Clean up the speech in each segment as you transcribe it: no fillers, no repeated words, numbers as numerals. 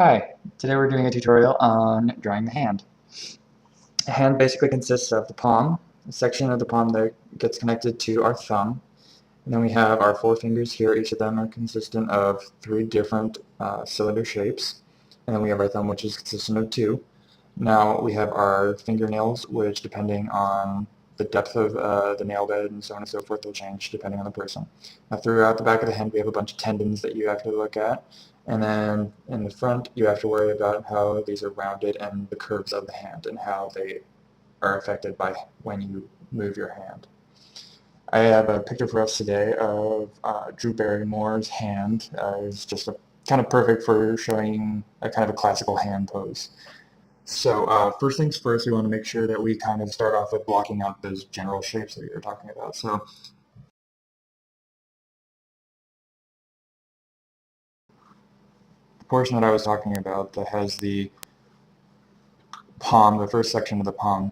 Hi, today we're doing a tutorial on drawing the hand. A hand basically consists of the palm, a section of the palm that gets connected to our thumb, and then we have our four fingers here. Each of them are consistent of three different cylinder shapes, and then we have our thumb, which is consistent of two. Now we have our fingernails, which depending on the depth of the nail bed and so on and so forth will change depending on the person. Now throughout the back of the hand we have a bunch of tendons that you have to look at, and then in the front you have to worry about how these are rounded and the curves of the hand and how they are affected by when you move your hand. I have a picture for us today of Drew Barrymore's hand. It's just kind of perfect for showing a kind of a classical hand pose. So first things first, we want to make sure that we kind of start off with blocking out those general shapes that you're talking about. So the portion that I was talking about that has the palm, the first section of the palm,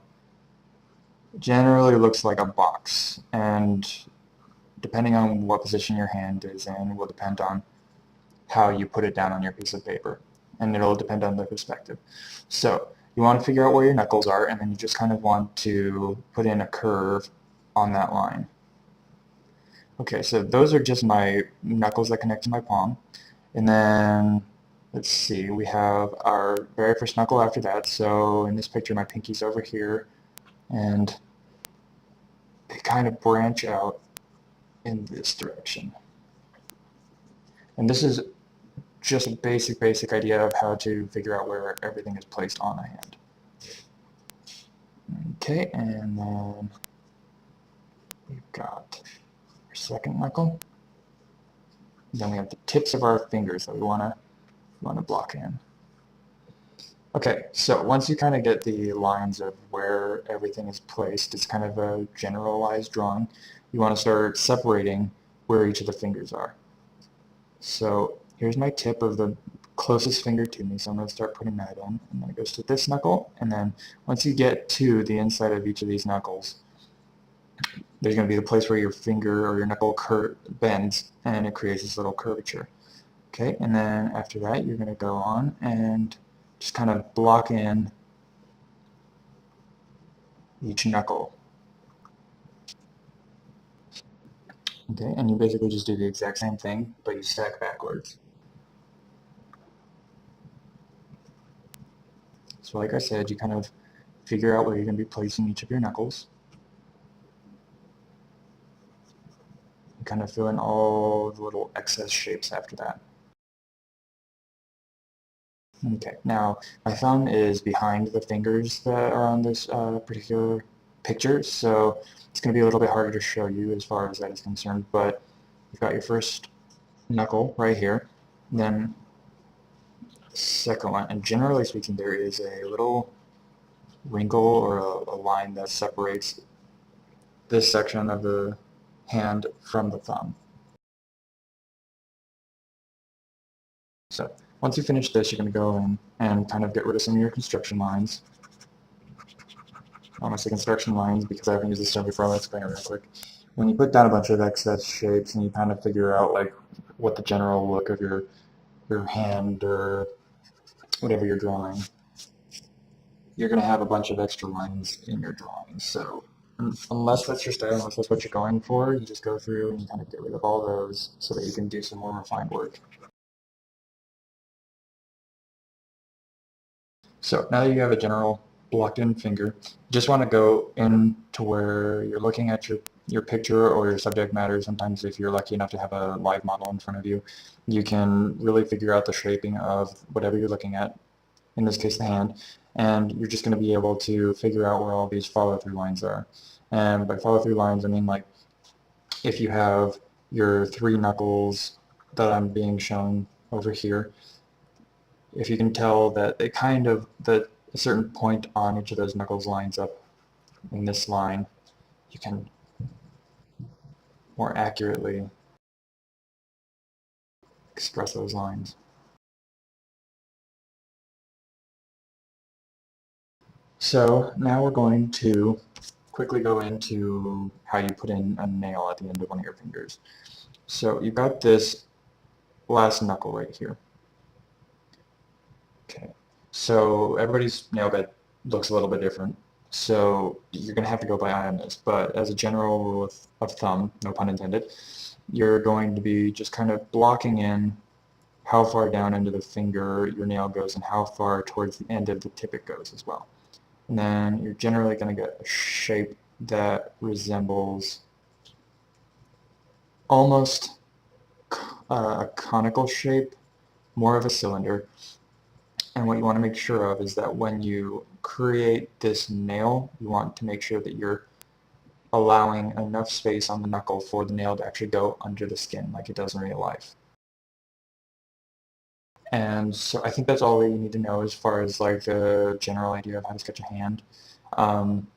generally looks like a box. And depending on what position your hand is in will depend on how you put it down on your piece of paper. And it'll depend on the perspective. So you want to figure out where your knuckles are, and then you just kind of want to put in a curve on that line. Okay, so those are just my knuckles that connect to my palm. And then, let's see, we have our very first knuckle after that. So in this picture, my pinky's over here, and they kind of branch out in this direction. And this is just a basic idea of how to figure out where everything is placed on a hand. Okay, and then we've got our second knuckle. Then we have the tips of our fingers that we want to block in. Okay, so once you kind of get the lines of where everything is placed, it's kind of a generalized drawing. You want to start separating where each of the fingers are. So here's my tip of the closest finger to me, so I'm going to start putting that in, and then it goes to this knuckle, and then once you get to the inside of each of these knuckles, there's going to be the place where your finger or your knuckle bends, and it creates this little curvature. Okay, and then after that you're going to go on and just kind of block in each knuckle. Okay, and you basically just do the exact same thing, but you stack backwards. So like I said, you kind of figure out where you're going to be placing each of your knuckles. You kind of fill in all the little excess shapes after that. Okay, now my thumb is behind the fingers that are on this particular picture, so it's going to be a little bit harder to show you as far as that is concerned, but you've got your first knuckle right here, then the second one, and generally speaking there is a little wrinkle or a line that separates this section of the hand from the thumb. So once you finish this, you're going to go in and kind of get rid of some of your construction lines. When I say construction lines, because I haven't used this term before, I'll explain it real quick. When you put down a bunch of excess shapes and you kind of figure out like what the general look of your hand or whatever you're drawing, you're going to have a bunch of extra lines in your drawing. So unless that's your style, unless that's what you're going for, you just go through and you kind of get rid of all those so that you can do some more refined work. So now that you have a general blocked in finger, you just want to go into where you're looking at your picture or your subject matter. Sometimes if you're lucky enough to have a live model in front of you, you can really figure out the shaping of whatever you're looking at, in this case the hand, and you're just going to be able to figure out where all these follow-through lines are. And by follow-through lines, I mean like if you have your three knuckles that I'm being shown over here, if you can tell that they kind of, that a certain point on each of those knuckles lines up in this line, you can more accurately express those lines. So now we're going to quickly go into how you put in a nail at the end of one of your fingers. So you've got this last knuckle right here. Okay, so everybody's nail bed looks a little bit different, so you're going to have to go by eye on this, but as a general rule of thumb, no pun intended, you're going to be just kind of blocking in how far down into the finger your nail goes and how far towards the end of the tip it goes as well. And then you're generally going to get a shape that resembles almost a conical shape, more of a cylinder. And what you want to make sure of is that when you create this nail, you want to make sure that you're allowing enough space on the knuckle for the nail to actually go under the skin like it does in real life. And so I think that's all that you need to know as far as like the general idea of how to sketch a hand. Um,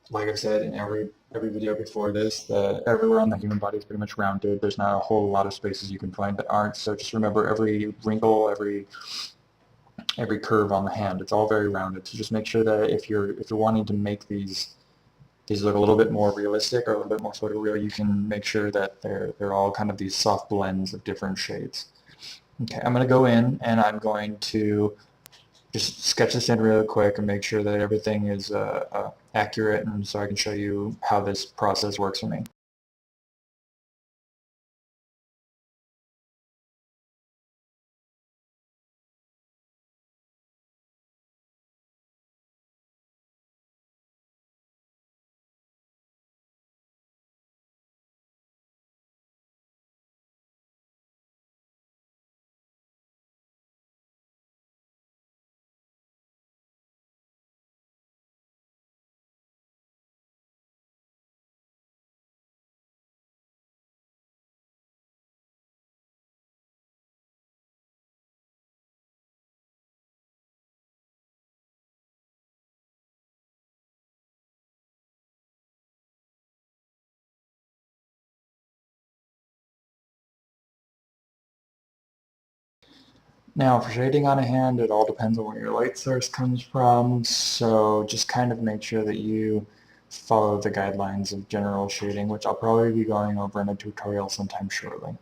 like I've said in every video before this, that everywhere on the human body is pretty much rounded. There's not a whole lot of spaces you can find that aren't. So just remember every wrinkle, every curve on the hand, it's all very rounded. So just make sure that if you're wanting to make these look a little bit more realistic or a little bit more photoreal, you can make sure that they're all kind of these soft blends of different shades. Okay, I'm going to go in and I'm going to just sketch this in real quick and make sure that everything is accurate, and so I can show you how this process works for me. Now for shading on a hand, it all depends on where your light source comes from, so just kind of make sure that you follow the guidelines of general shading, which I'll probably be going over in a tutorial sometime shortly.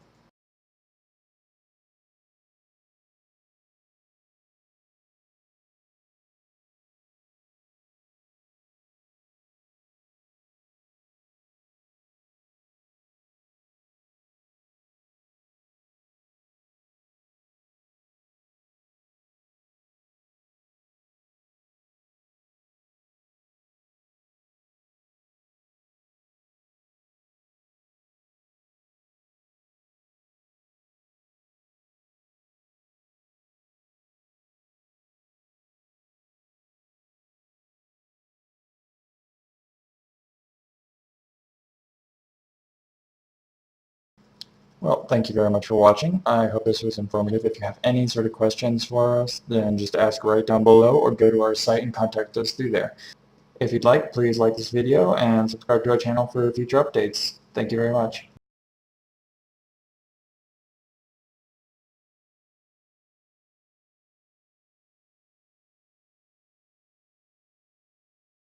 Well, thank you very much for watching. I hope this was informative. If you have any sort of questions for us, then just ask right down below or go to our site and contact us through there. If you'd like, please like this video and subscribe to our channel for future updates. Thank you very much.